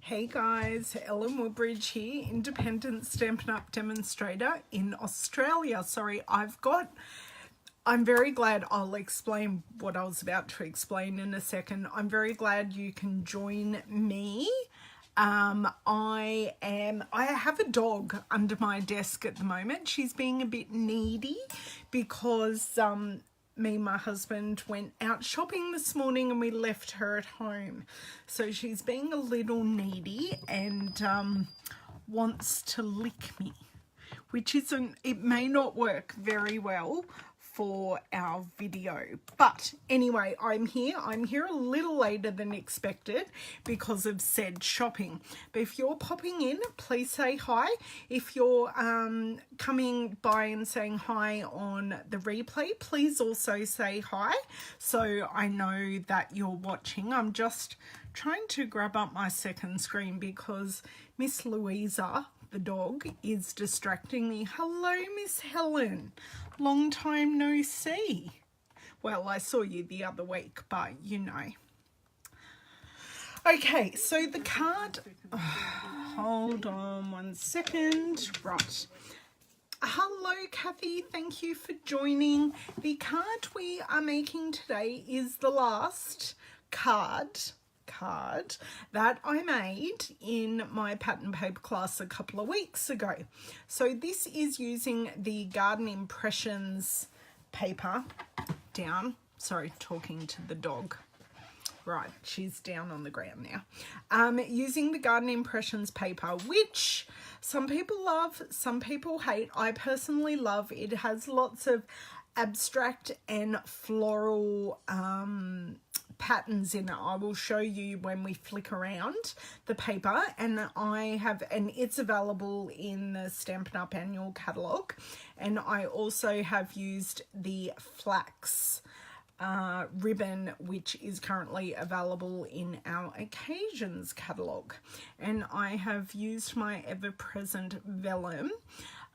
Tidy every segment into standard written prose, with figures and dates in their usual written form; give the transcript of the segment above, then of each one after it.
Hey guys, Ellen Woodbridge here, independent Stampin' Up! Demonstrator in Australia. I'm very glad, I'll explain what I was about to explain in a second. I'm very glad you can join me. I have a dog under my desk at the moment. She's being a bit needy because me and my husband went out shopping this morning and we left her at home. So she's being a little needy and wants to lick me, it may not work very well for our video. But anyway, I'm here a little later than expected because of said shopping. But if you're popping in, please say hi. If you're coming by and saying hi on the replay, please also say hi so I know that you're watching. I'm just trying to grab up my second screen because Miss Louisa, the dog, is distracting me. Hello, Miss Helen. Long time no see. Well, I saw you the other week, but you know. Okay, so the card... hold on one second. Right. Hello, Kathy. Thank you for joining. The card we are making today is the last card that I made in my pattern paper class a couple of weeks ago. So this is using the Garden Impressions paper down. Sorry, talking to the dog. Right, she's down on the ground now. Using the Garden Impressions paper, which some people love, some people hate. I personally love it. It has lots of abstract and floral patterns in it. I will show you when we flick around the paper, and it's available in the Stampin' Up! Annual catalogue. And I also have used the flax ribbon, which is currently available in our occasions catalogue. And I have used my ever-present vellum.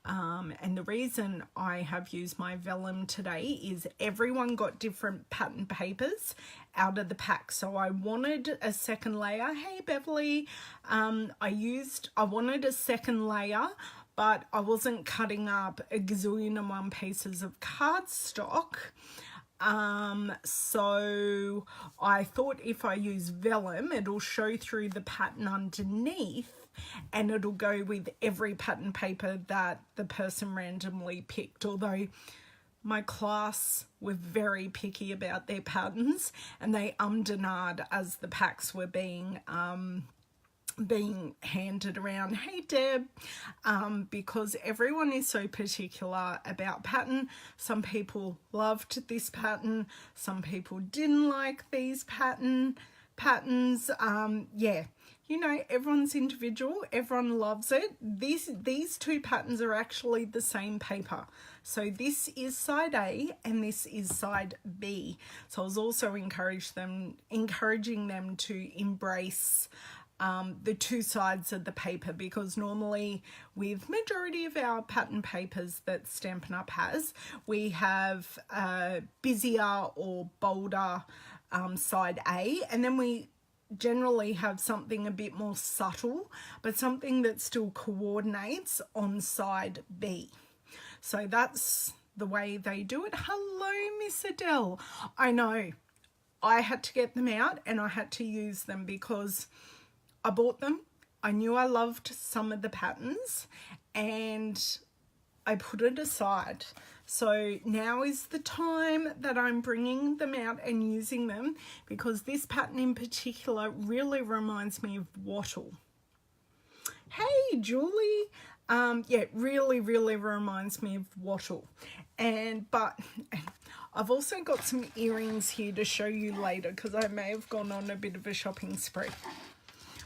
And the reason I have used my vellum today is everyone got different pattern papers out of the pack. So I wanted a second layer. Hey, Beverly. I wanted a second layer, but I wasn't cutting up a gazillion and one pieces of cardstock. So I thought if I use vellum, it'll show through the pattern underneath, and it'll go with every pattern paper that the person randomly picked. Although my class were very picky about their patterns and they ummed and ahed as the packs were being handed around. Hey, Deb. Because everyone is so particular about pattern. Some people loved this pattern, some people didn't like these patterns. Yeah, you know, everyone's individual, everyone loves it. These two patterns are actually the same paper. So this is side A and this is side B. So I was also encouraging them to embrace the two sides of the paper, because normally with majority of our pattern papers that Stampin' Up! Has, we have busier or bolder side A, and then we generally have something a bit more subtle, but something that still coordinates on side B. So that's the way they do it. Hello, Miss Adele. I know, I had to get them out and I had to use them because I bought them. I knew I loved some of the patterns and I put it aside. So now is the time that I'm bringing them out and using them, because this pattern in particular really reminds me of wattle. Hey, Julie. Yeah, really reminds me of wattle. But I've also got some earrings here to show you later, because I may have gone on a bit of a shopping spree.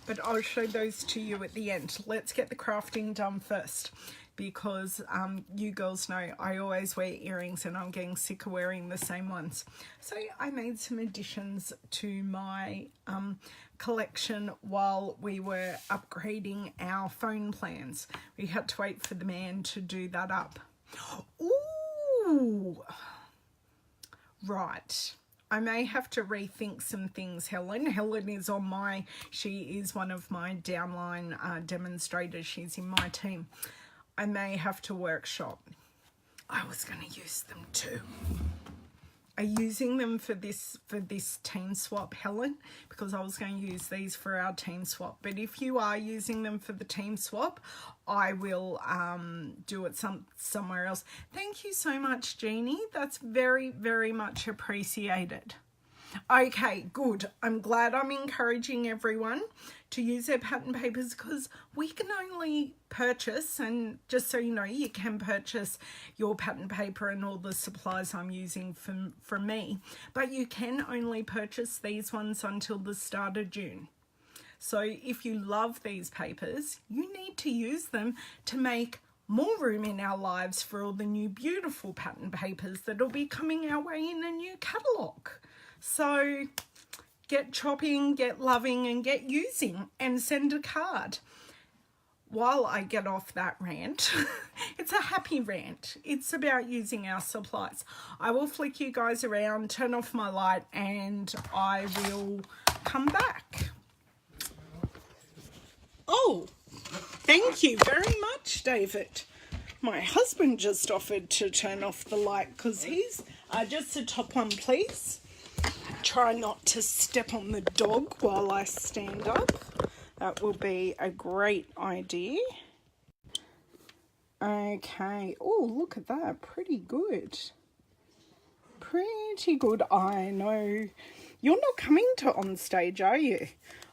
But I'll show those to you at the end. Let's get the crafting done first, because you girls know I always wear earrings and I'm getting sick of wearing the same ones. So I made some additions to my collection while we were upgrading our phone plans. We had to wait for the man to do that up. Ooh! Right. I may have to rethink some things, Helen. Helen is she is one of my downline demonstrators. She's in my team. I may have to workshop. I was going to use them too. Are you using them for this team swap, Helen? Because I was going to use these for our team swap. But if you are using them for the team swap, I will do it somewhere else. Thank you so much, Jeannie. That's very, very much appreciated. Okay, good. I'm glad I'm encouraging everyone to use their pattern papers, because we can only purchase, and just so you know, you can purchase your pattern paper and all the supplies I'm using from me, but you can only purchase these ones until the start of June. So if you love these papers, you need to use them to make more room in our lives for all the new beautiful pattern papers that will be coming our way in a new catalogue. So get chopping, get loving, and get using, and send a card. While I get off that rant, it's a happy rant. It's about using our supplies. I will flick you guys around, turn off my light, and I will come back. Oh, thank you very much, David. My husband just offered to turn off the light because he's just the top one, please. Try not to step on the dog while I stand up. That will be a great idea. Okay. Oh, look at that. Pretty good. Pretty good. I know. You're not coming to on stage, are you?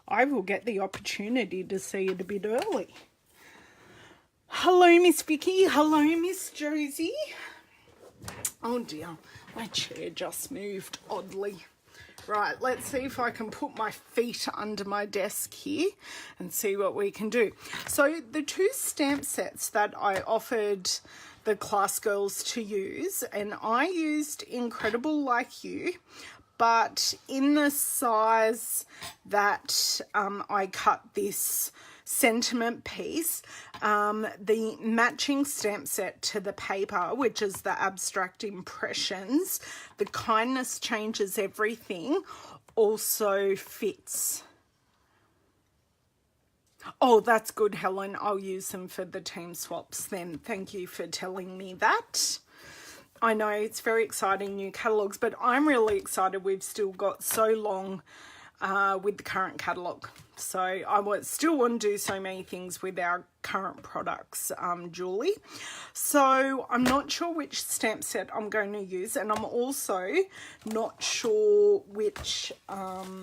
I will get the opportunity to see it a bit early. Hello, Miss Vicky. Hello, Miss Josie. Oh dear, my chair just moved oddly. Right, let's see if I can put my feet under my desk here and see what we can do. So the two stamp sets that I offered the class girls to use, and I used Incredible Like You, but in the size that I cut this sentiment piece, the matching stamp set to the paper, which is the Abstract Impressions, the Kindness Changes Everything, also fits. Oh, that's good, Helen. I'll use them for the team swaps then. Thank you for telling me that. I know it's very exciting, new catalogues, but I'm really excited we've still got so long with the current catalogue. So I still want to do so many things with our current products, Julie. So I'm not sure which stamp set I'm going to use, and I'm also not sure which pattern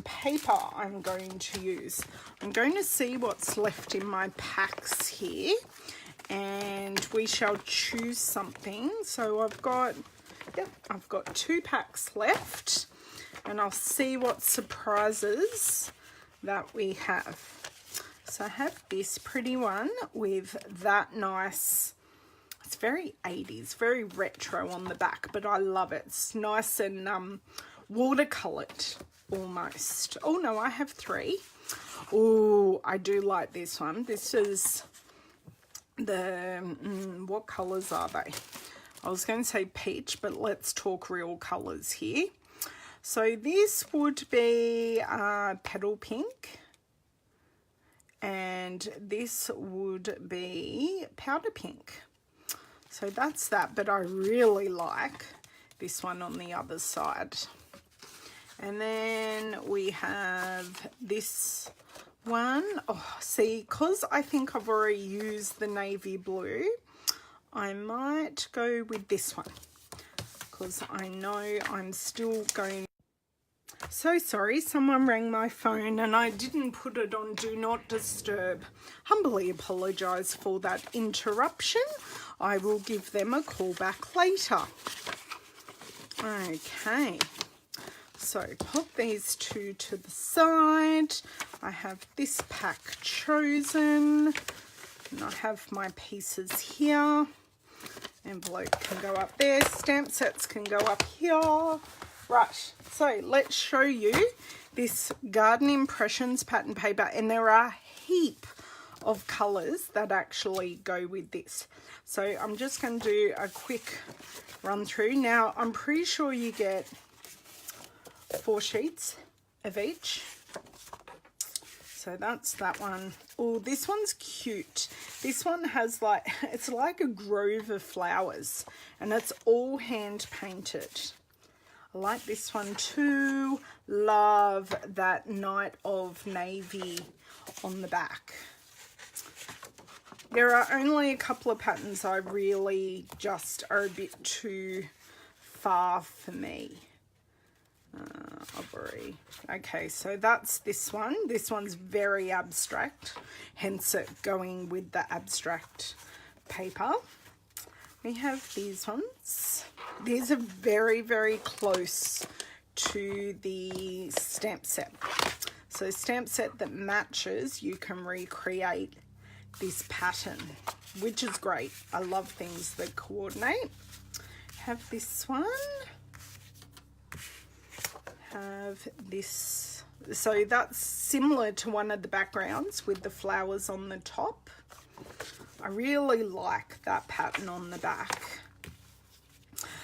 paper I'm going to use. I'm going to see what's left in my packs here, and we shall choose something. So I've got 2 packs left, and I'll see what surprises that we have. So I have this pretty one with that nice, it's very 80s, very retro on the back, but I love it. It's nice and watercolored almost. Oh no, I have 3. Oh, I do like this one. This is the, what colours are they? I was going to say peach, but let's talk real colours here. So this would be petal pink, and this would be powder pink. So that's that, but I really like this one on the other side. And then we have this one. Oh, see, because I think I've already used the navy blue, I might go with this one, because I know I'm still going. So sorry, someone rang my phone and I didn't put it on Do Not Disturb. Humbly apologise for that interruption. I will give them a call back later. Okay, so pop these 2 to the side. I have this pack chosen, and I have my pieces here. Envelope can go up there, stamp sets can go up here. Right, so let's show you this Garden Impressions pattern paper, and there are a heap of colours that actually go with this. So I'm just going to do a quick run through. Now I'm pretty sure you get 4 sheets of each. So that's that one. Oh, this one's cute. This one has like, it's like a grove of flowers and it's all hand painted. I like this one too. Love that Night of Navy on the back. There are only a couple of patterns I really just are a bit too far for me. Ivory. Okay, so that's this one. This one's very abstract, hence it going with the abstract paper. We have these ones. These are very, very close to the stamp set. So stamp set that matches, you can recreate this pattern, which is great. I love things that coordinate. Have this one. Have this. So that's similar to one of the backgrounds with the flowers on the top. I really like that pattern on the back.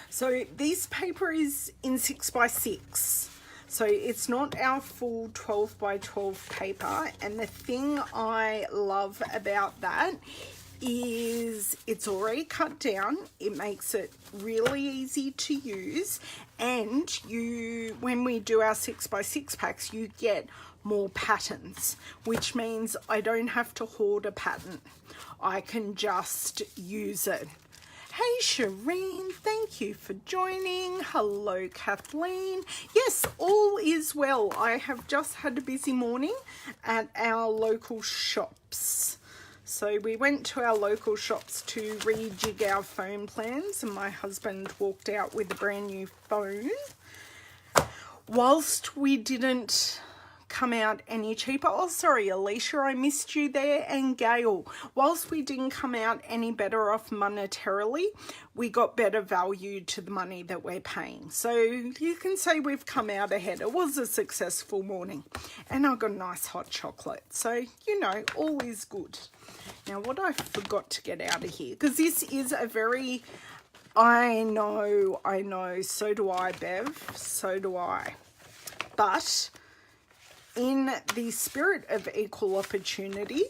So this paper is in 6x6. So it's not our full 12 by 12 paper. And the thing I love about that is it's already cut down. It makes it really easy to use. And when we do our 6x6 packs, you get more patterns, which means I don't have to hoard a pattern. I can just use it. Hey Shireen, thank you for joining. Hello Kathleen. Yes, all is well. I have just had a busy morning at our local shops. So we went to our local shops to rejig our phone plans and my husband walked out with a brand new phone. Whilst we didn't come out any cheaper. Oh, sorry, Alicia, I missed you there. And Gail, whilst we didn't come out any better off monetarily, we got better value to the money that we're paying. So you can say we've come out ahead. It was a successful morning. And I got a nice hot chocolate. So, you know, all is good. Now, what I forgot to get out of here, because this is a very, I know, so do I, Bev, so do I. But in the spirit of equal opportunity,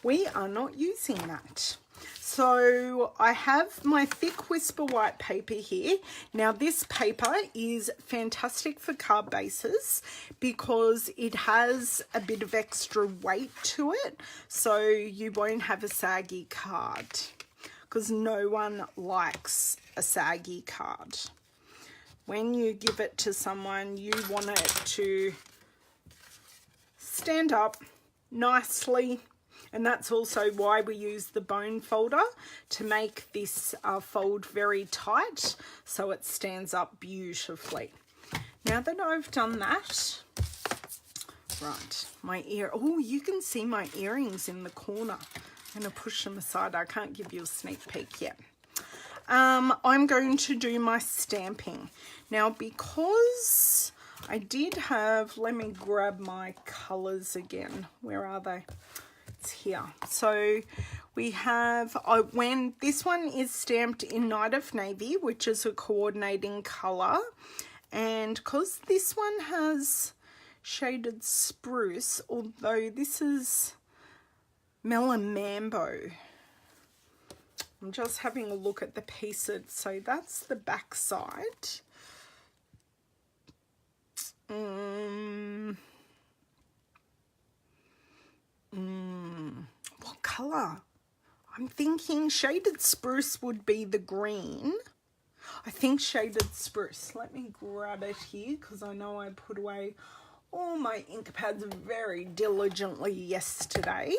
we are not using that. So I have my thick Whisper white paper here. Now this paper is fantastic for card bases because it has a bit of extra weight to it. So you won't have a saggy card because no one likes a saggy card. When you give it to someone, you want it to stand up nicely, and that's also why we use the bone folder to make this fold very tight so it stands up beautifully. Now that I've done that, right, my ear, oh, you can see my earrings in the corner. I'm going to push them aside. I can't give you a sneak peek yet. I'm going to do my stamping. Now, because I did have, let me grab my colours again. Where are they? It's here. So we have, when this one is stamped in Night of Navy, which is a coordinating colour. And because this one has shaded spruce, although this is Melon Mambo. I'm just having a look at the pieces. So that's the back side. What colour? I'm thinking shaded spruce would be the green. I think shaded spruce. Let me grab it here because I know I put away all my ink pads very diligently yesterday.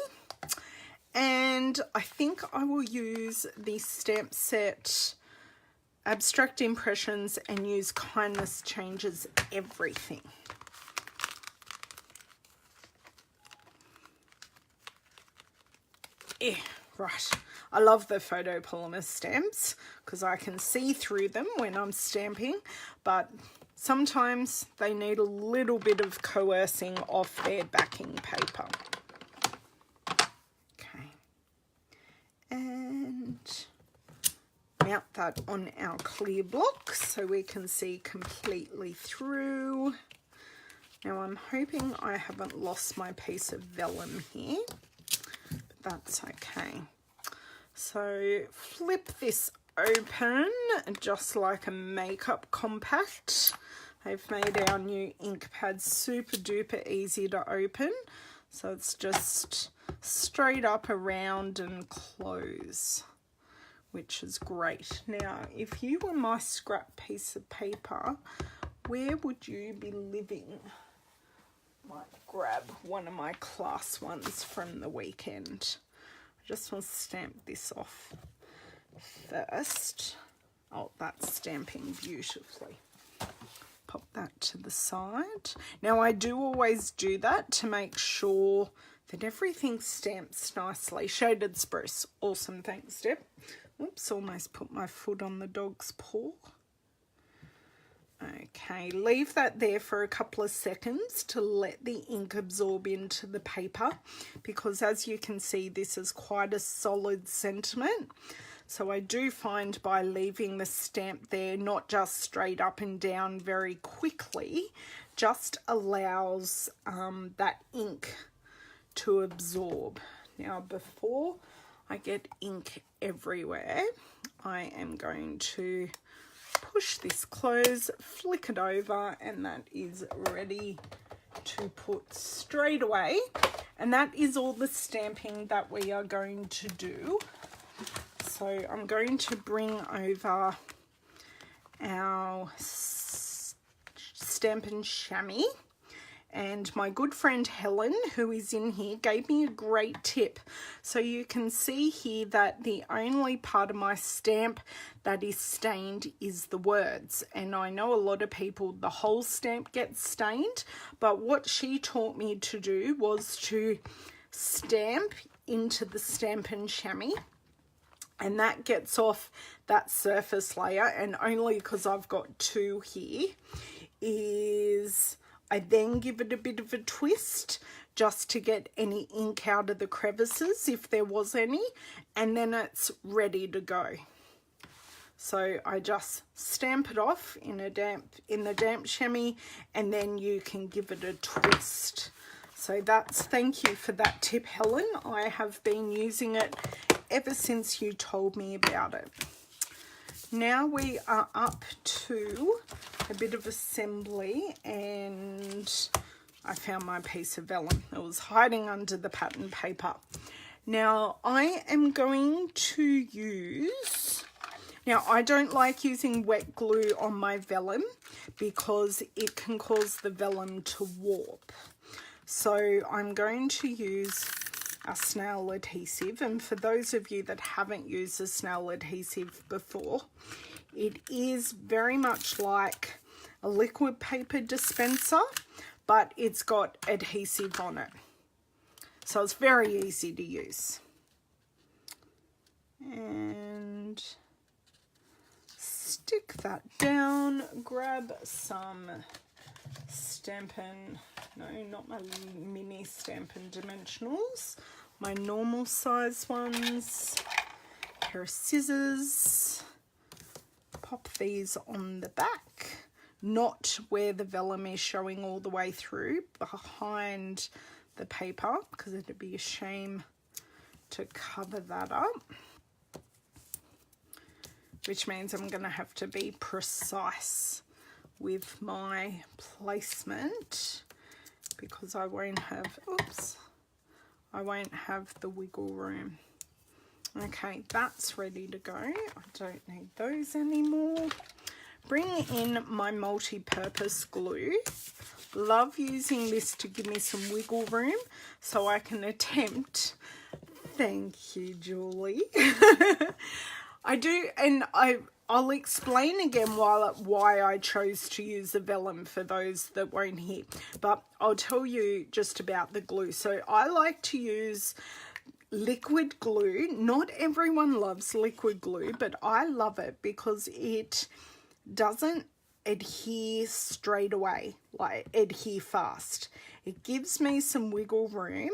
And I think I will use the stamp set Abstract Impressions and use Kindness Changes Everything. Yeah, right. I love the photopolymer stamps because I can see through them when I'm stamping, but sometimes they need a little bit of coercing off their backing paper. Okay. And mount that on our clear block so we can see completely through. Now I'm hoping I haven't lost my piece of vellum here, but that's okay. So flip this open just like a makeup compact. They've made our new ink pad super duper easy to open. So it's just straight up, around and close, which is great. Now, if you were my scrap piece of paper, where would you be living? Might grab one of my class ones from the weekend. I just want to stamp this off first. Oh, that's stamping beautifully. Pop that to the side. Now I do always do that to make sure that everything stamps nicely. Shaded spruce, awesome, thanks Deb. Oops, almost put my foot on the dog's paw. Okay, leave that there for a couple of seconds to let the ink absorb into the paper, because as you can see, this is quite a solid sentiment. So I do find by leaving the stamp there, not just straight up and down very quickly, just allows that ink to absorb. Now, before I get ink everywhere, I am going to push this close, flick it over, and that is ready to put straight away. And that is all the stamping that we are going to do. So I'm going to bring over our Stampin' chamois, and my good friend Helen, who is in here, gave me a great tip. So you can see here that the only part of my stamp that is stained is the words, and I know a lot of people, the whole stamp gets stained, but what she taught me to do was to stamp into the Stampin' chamois, and that gets off that surface layer. And only because I've got two here is I then give it a bit of a twist just to get any ink out of the crevices if there was any, and then it's ready to go. So I just stamp it off in the damp chamois, and then you can give it a twist. So thank you for that tip, Helen. I have been using it ever since you told me about it. Now we are up to a bit of assembly, and I found my piece of vellum. It was hiding under the pattern paper. Now I am going to use, now I don't like using wet glue on my vellum because it can cause the vellum to warp. So I'm going to use a snail adhesive, and for those of you that haven't used a snail adhesive before, it is very much like a liquid paper dispenser, but it's got adhesive on it, so it's very easy to use. And stick that down, grab some Stampin', no, not my mini Stampin' Dimensionals, my normal size ones, a pair of scissors, pop these on the back, not where the vellum is showing all the way through, behind the paper, because it'd be a shame to cover that up, which means I'm going to have to be precise with my placement, because I won't have, oops, I won't have the wiggle room. Okay, that's ready to go. I don't need those anymore. Bring in my multi-purpose glue. Love using this to give me some wiggle room so I can attempt, thank you Julie, I do, and I'll explain again why I chose to use the vellum for those that weren't here, but I'll tell you just about the glue. So I like to use liquid glue. Not everyone loves liquid glue, but I love it because it doesn't adhere straight away, like adhere fast. It gives me some wiggle room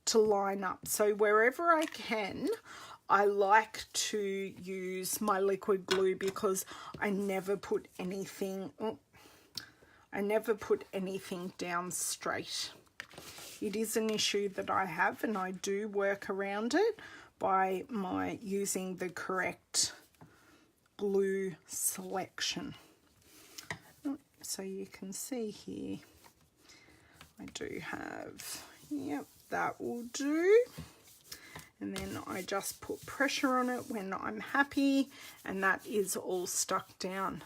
to line up. So wherever I can, I like to use my liquid glue because I never put anything, down straight. It is an issue that I have, and I do work around it by using the correct glue selection. So you can see here, I do have, yep, that will do. And then I just put pressure on it when I'm happy, and that is all stuck down.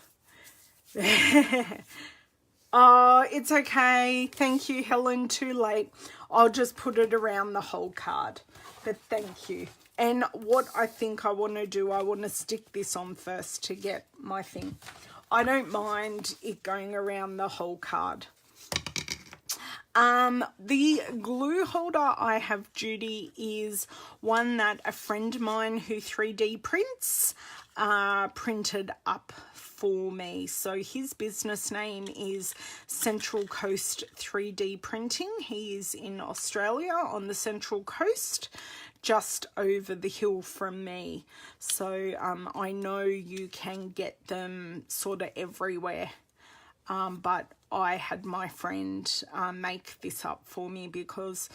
Oh, it's okay. Thank you, Helen. Too late. I'll just put it around the whole card. But thank you. And what I think I want to do, I want to stick this on first to get my thing. I don't mind it going around the whole card. The glue holder I have, Judy, is one that a friend of mine who 3D prints printed up for me. So his business name is Central Coast 3D Printing. He is in Australia on the Central Coast, just over the hill from me. So I know you can get them sort of everywhere. But I had my friend make this up for me because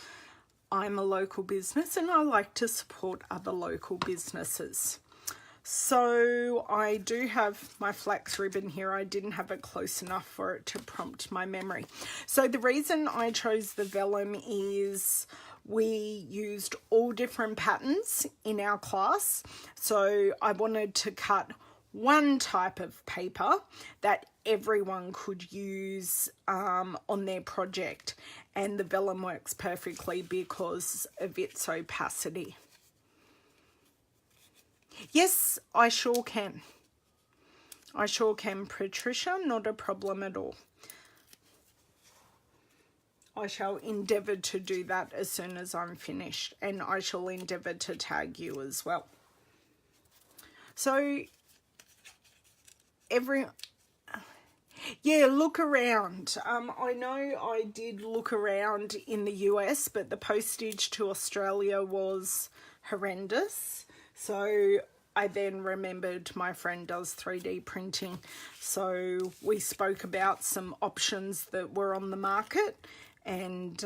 I'm a local business and I like to support other local businesses. So I do have my flax ribbon here. I didn't have it close enough for it to prompt my memory. So the reason I chose the vellum is we used all different patterns in our class. So I wanted to cut one type of paper that everyone could use on their project, and the vellum works perfectly because of its opacity. Yes, I sure can. I sure can, Patricia. Not a problem at all. I shall endeavour to do that as soon as I'm finished, and I shall endeavour to tag you as well. So yeah, look around. I know I did look around in the US, but the postage to Australia was horrendous. So I then remembered my friend does 3D printing. So we spoke about some options that were on the market, and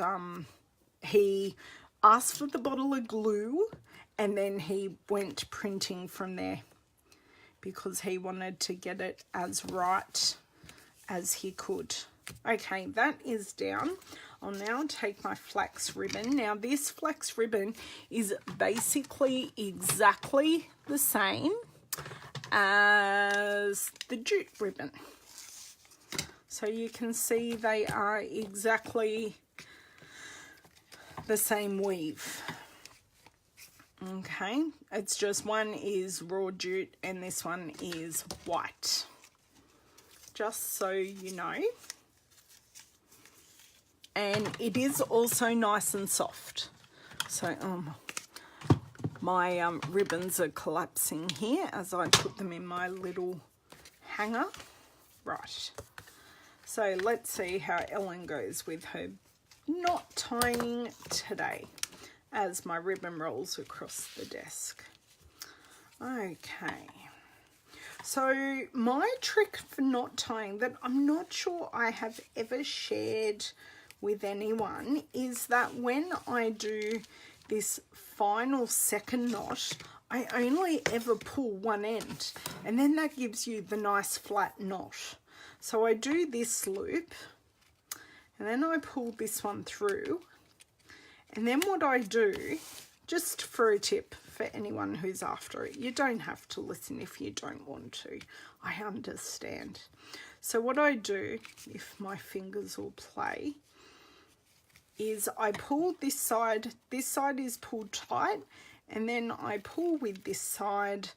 he asked for the bottle of glue, and then he went printing from there because he wanted to get it as right as he could. Okay, that is down. I'll now take my flax ribbon. Now this flax ribbon is basically exactly the same as the jute ribbon. So you can see they are exactly the same weave. Okay, it's just one is raw jute and this one is white. Just so you know. And it is also nice and soft. So my ribbons are collapsing here as I put them in my little hanger. Right. So let's see how Ellen goes with her knot tying today as my ribbon rolls across the desk. Okay. So my trick for knot tying that I'm not sure I have ever shared with anyone is that when I do this final second knot, I only ever pull one end, and then that gives you the nice flat knot. So I do this loop, and then I pull this one through, and then what I do, just for a tip for anyone who's after it, you don't have to listen if you don't want to. I understand. So what I do, if my fingers will play, is I pull this side is pulled tight, and then I pull with this side,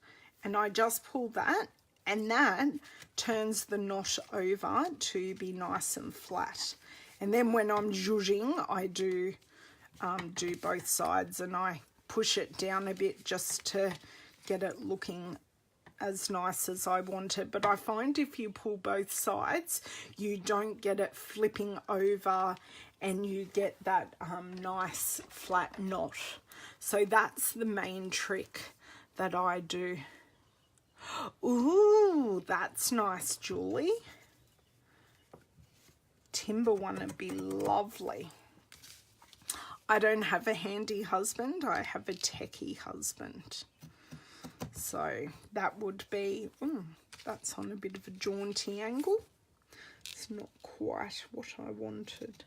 and I just pull that, and that turns the knot over to be nice and flat. And then when I'm zhuzhing, I do both sides, and I push it down a bit just to get it looking as nice as I want it. But I find if you pull both sides, you don't get it flipping over, and you get that nice flat knot. So that's the main trick that I do. Ooh, that's nice, Julie. Timber one would be lovely. I don't have a handy husband. I have a techie husband. So that would be, that's on a bit of a jaunty angle. It's not quite what I wanted.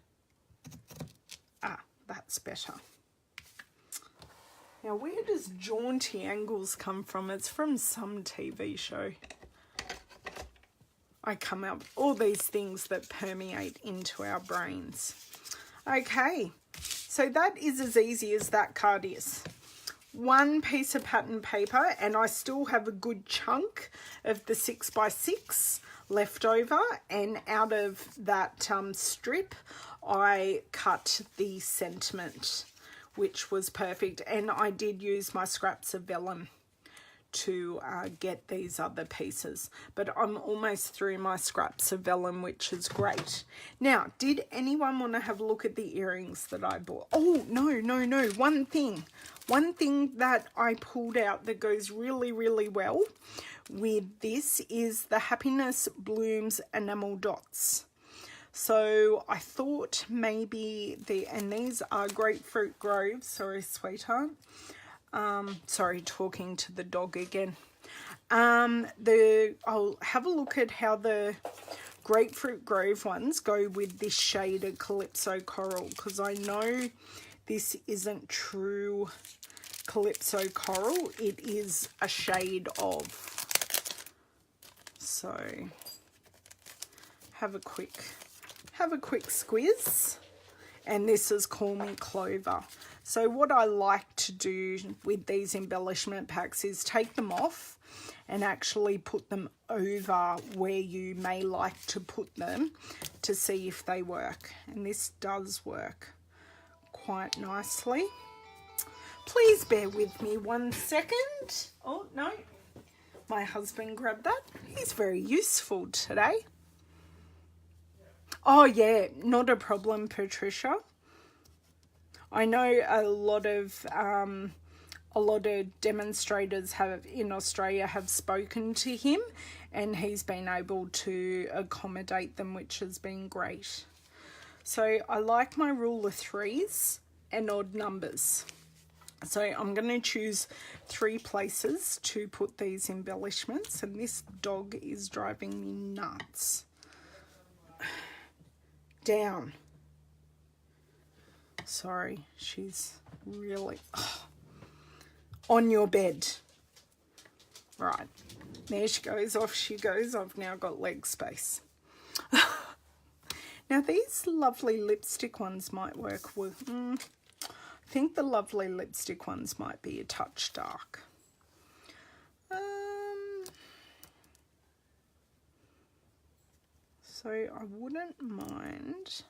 Ah, that's better. Now, where does jaunty angles come from? It's from some TV show. I come up with all these things that permeate into our brains. Okay, so that is as easy as that card is. One piece of pattern paper, and I still have a good chunk of the 6x6 left over, and out of that strip I cut the sentiment, which was perfect, and I did use my scraps of vellum to get these other pieces, but I'm almost through my scraps of vellum, which is great. Now, did anyone want to have a look at the earrings that I bought? Oh, no. One thing that I pulled out that goes really, really well with this is the Happiness Blooms enamel dots. So I thought maybe and these are Grapefruit Grove, sorry sweetheart. Sorry, talking to the dog again. I'll have a look at how the Grapefruit Grove ones go with this shade of Calypso Coral, because I know this isn't true Calypso Coral. It is a shade of. So have a quick squiz. And this is Call Me Clover. So what I like to do with these embellishment packs is take them off and actually put them over where you may like to put them to see if they work. And this does work quite nicely. Please bear with me 1 second. Oh, no. My husband grabbed that. He's very useful today. Oh, yeah, not a problem, Patricia. I know a lot of demonstrators in Australia have spoken to him, and he's been able to accommodate them, which has been great. So I like my rule of threes and odd numbers. So I'm going to choose 3 places to put these embellishments, and this dog is driving me nuts. Down. Sorry, she's really on your bed. Right, there she goes, off she goes. I've now got leg space. Now these lovely lipstick ones might work with, I think the lovely lipstick ones might be a touch dark. So I wouldn't mind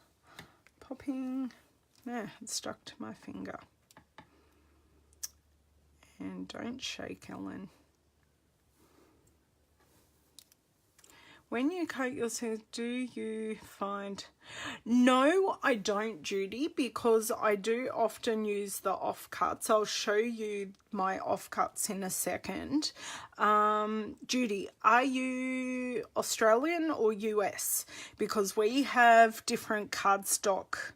popping, it stuck to my finger. And don't shake, Ellen. When you coat yourself, do you find... No, I don't, Judy, because I do often use the offcuts. I'll show you my offcuts in a second. Judy, are you Australian or US? Because we have different cardstock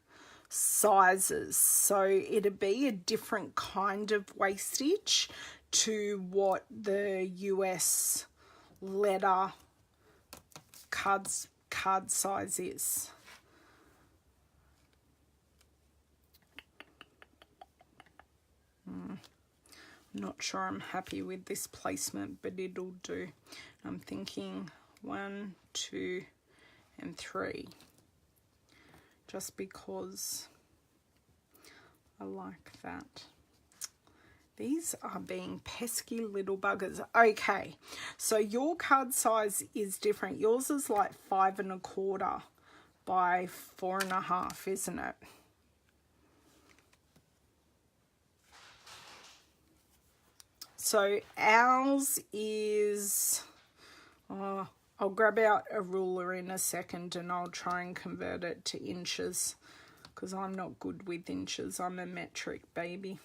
sizes, so it'd be a different kind of wastage to what the US letter card size is. I'm not sure I'm happy with this placement, but it'll do. I'm thinking 1, 2, and 3, just because I like that. These are being pesky little buggers. Okay, so your card size is different. Yours is like 5 1/4 by 4 1/2, isn't it? So ours is, I'll grab out a ruler in a second and I'll try and convert it to inches, because I'm not good with inches. I'm a metric baby.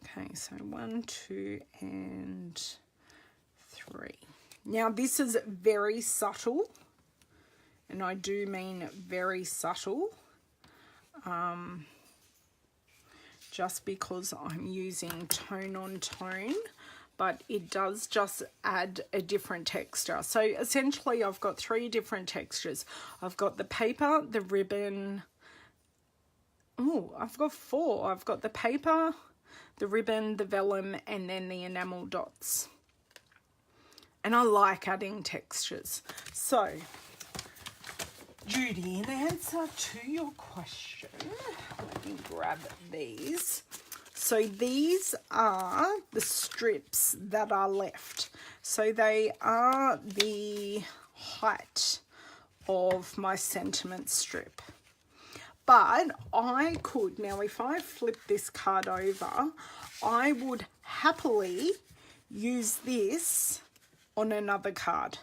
Okay, so 1, 2, and 3. Now this is very subtle, and I do mean very subtle, just because I'm using tone on tone, but it does just add a different texture. So essentially I've got 3 different textures. I've got the paper, the ribbon, I've got 4. I've got the paper, the ribbon, the vellum, and then the enamel dots. And I like adding textures. So, Judy, in answer to your question, let me grab these. So these are the strips that are left. So they are the height of my sentiment strip. But I could, now if I flip this card over, I would happily use this on another card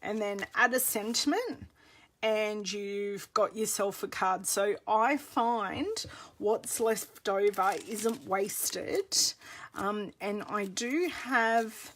and then add a sentiment, and you've got yourself a card. So I find what's left over isn't wasted. And I do have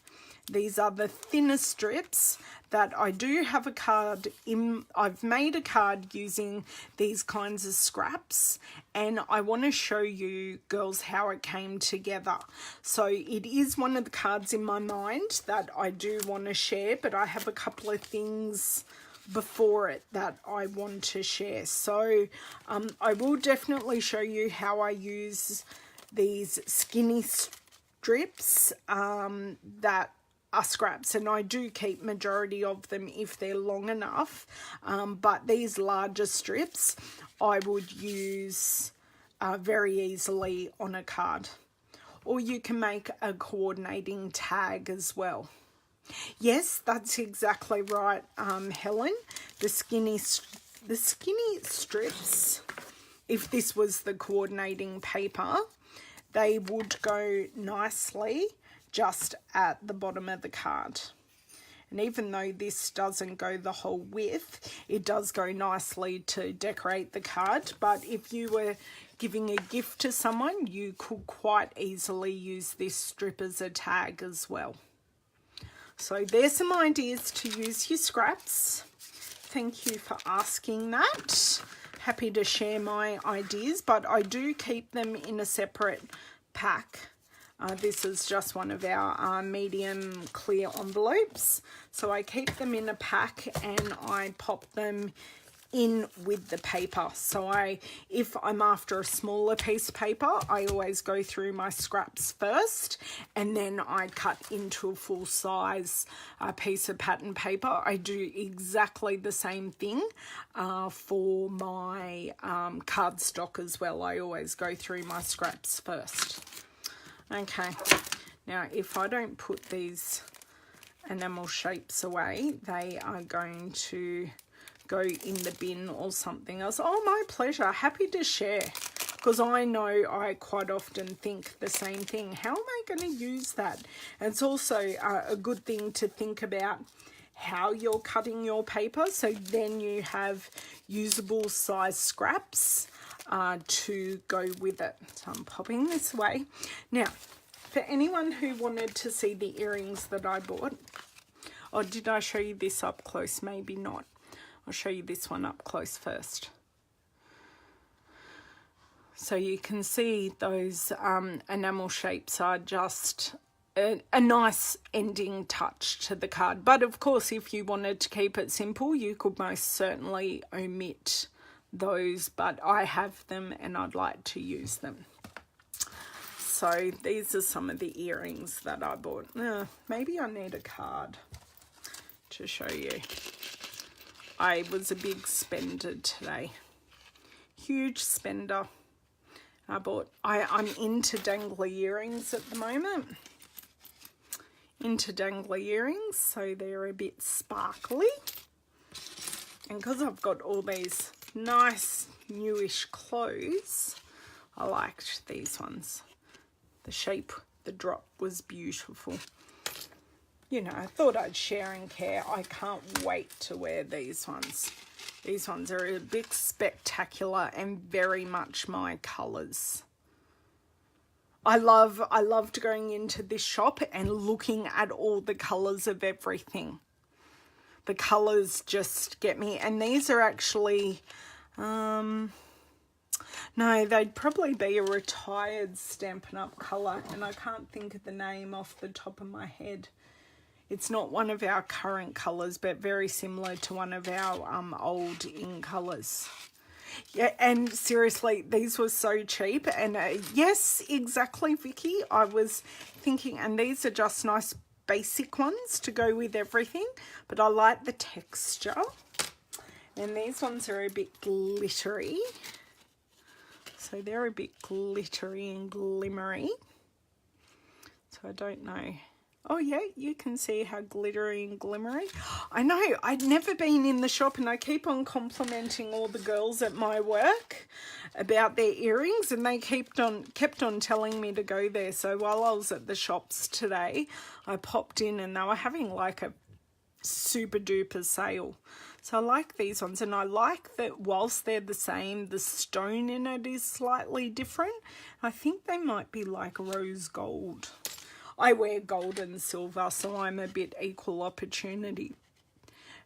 these other thinner strips that I do have a card in. I've made a card using these kinds of scraps, and I want to show you girls how it came together. So it is one of the cards in my mind that I do want to share, but I have a couple of things before it that I want to share. So I will definitely show you how I use these skinny strips that are scraps, and I do keep majority of them if they're long enough, but these larger strips I would use very easily on a card, or you can make a coordinating tag as well. Yes, that's exactly right, Helen. The skinny strips, if this was the coordinating paper, they would go nicely just at the bottom of the card. And even though this doesn't go the whole width, it does go nicely to decorate the card. But if you were giving a gift to someone, you could quite easily use this strip as a tag as well. So there's some ideas to use your scraps. Thank you for asking that. Happy to share my ideas, but I do keep them in a separate pack. This is just one of our medium clear envelopes. So I keep them in a pack and I pop them in with the paper. So if I'm after a smaller piece of paper, I always go through my scraps first, and then I cut into a full size piece of pattern paper. I do exactly the same thing for my cardstock as well. I always go through my scraps first. Okay, now if I don't put these enamel shapes away, they are going to go in the bin or something else. Oh, my pleasure. Happy to share, because I know I quite often think the same thing. How am I going to use that? And it's also a good thing to think about how you're cutting your paper, so then you have usable size scraps to go with it. So I'm popping this away. Now, for anyone who wanted to see the earrings that I bought, or did I show you this up close? Maybe not. I'll show you this one up close first. So you can see those enamel shapes are just a nice ending touch to the card. But of course, if you wanted to keep it simple, you could most certainly omit those, but I have them and I'd like to use them. So these are some of the earrings that I bought. Maybe I need a card to show you. I was a big spender today. Huge spender. I'm into dangly earrings at the moment. Into dangly earrings, so they're a bit sparkly. And because I've got all these nice newish clothes, I liked these ones. The shape, the drop was beautiful. You know, I thought I'd share and care. I can't wait to wear these ones. These ones are a bit spectacular and very much my colours. I loved going into this shop and looking at all the colours of everything. The colours just get me. And these are actually, no, they'd probably be a retired Stampin' Up! Colour. And I can't think of the name off the top of my head. It's not one of our current colours, but very similar to one of our old in colours. Yeah, and seriously, these were so cheap. And yes, exactly, Vicky. I was thinking, and these are just nice basic ones to go with everything. But I like the texture. And these ones are a bit glittery. So they're a bit glittery and glimmery. So I don't know. Oh yeah, you can see how glittery and glimmery. I know, I'd never been in the shop, and I keep on complimenting all the girls at my work about their earrings, and they kept on telling me to go there. So while I was at the shops today, I popped in and they were having like a super duper sale. So I like these ones, and I like that whilst they're the same, the stone in it is slightly different. I think they might be like rose gold. I wear gold and silver, so I'm a bit equal opportunity.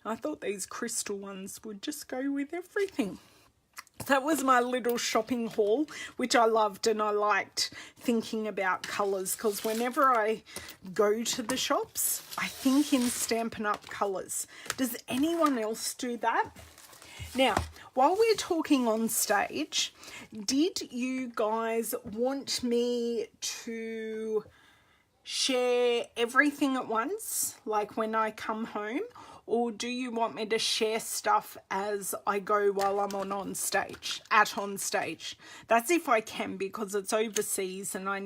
I thought these crystal ones would just go with everything. That was my little shopping haul, which I loved, and I liked thinking about colours, because whenever I go to the shops, I think in Stampin' Up! Colours. Does anyone else do that? Now, while we're talking on stage, did you guys want me to share everything at once, like when I come home, or do you want me to share stuff as I go while I'm on stage? That's if I can, because it's overseas and I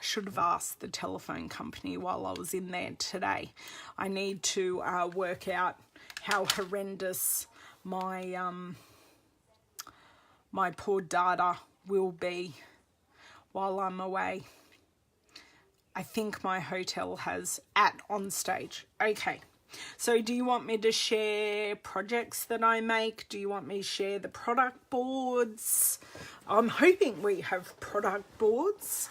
should have asked the telephone company while I was in there today. I need to work out how horrendous my my poor data will be while I'm away. I think my hotel has on stage. Okay, so do you want me to share projects that I make? Do you want me to share the product boards? I'm hoping we have product boards.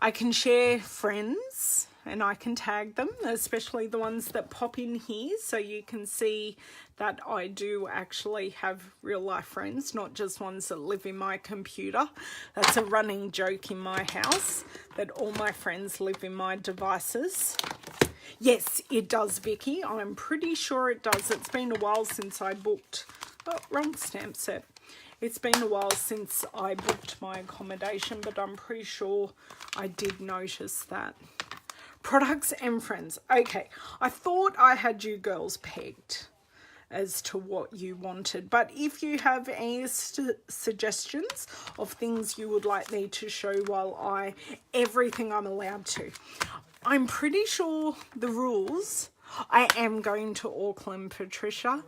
I can share friends and I can tag them, especially the ones that pop in here, so you can see that I do actually have real life friends, not just ones that live in my computer. That's a running joke in my house, that all my friends live in my devices. Yes, it does, Vicky. I'm pretty sure it does. It's been a while since I booked... Oh, wrong stamp set. It's been a while since I booked my accommodation, but I'm pretty sure I did notice that. Products and friends. Okay, I thought I had you girls pegged as to what you wanted, but if you have any suggestions of things you would like me to show while everything I'm allowed to. I'm pretty sure the rules, I am going to Auckland, Patricia.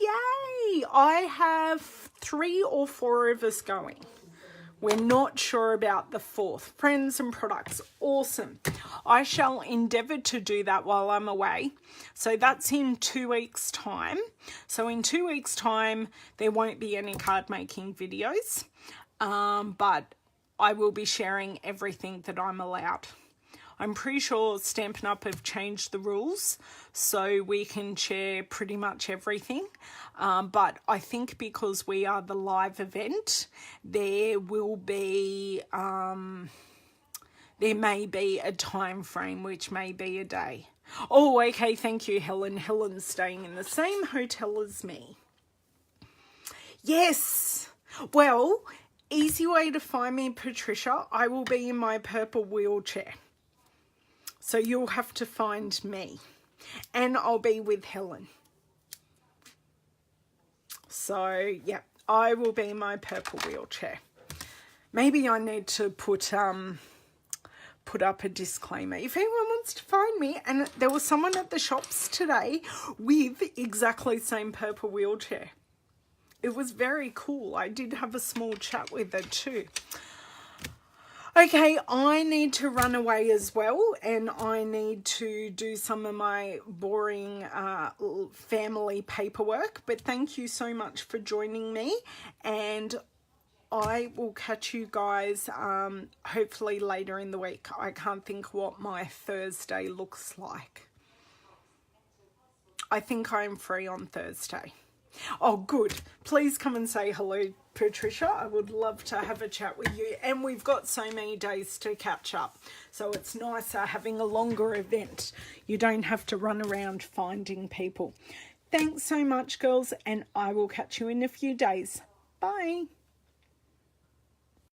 Yay! I have 3 or 4 of us going. We're not sure about the 4th. Friends and products. Awesome. I shall endeavour to do that while I'm away. So that's in 2 weeks' time. So in 2 weeks' time, there won't be any card making videos. But I will be sharing everything that I'm allowed. I'm pretty sure Stampin' Up! Have changed the rules so we can share pretty much everything. But I think because we are the live event, there will be, there may be a time frame, which may be a day. Oh, okay, thank you, Helen. Helen's staying in the same hotel as me. Yes. Well, easy way to find me, Patricia. I will be in my purple wheelchair. So you'll have to find me, and I'll be with Helen. So, yeah, I will be in my purple wheelchair. Maybe I need to put up a disclaimer. If anyone wants to find me, and there was someone at the shops today with exactly the same purple wheelchair. It was very cool. I did have a small chat with her too. Okay, I need to run away as well, and I need to do some of my boring family paperwork, but thank you so much for joining me, and I will catch you guys hopefully later in the week. I can't think what my Thursday looks like. I think I'm free on Thursday. Oh, good. Please come and say hello, Patricia. I would love to have a chat with you. And we've got so many days to catch up. So it's nicer having a longer event. You don't have to run around finding people. Thanks so much, girls, and I will catch you in a few days. Bye.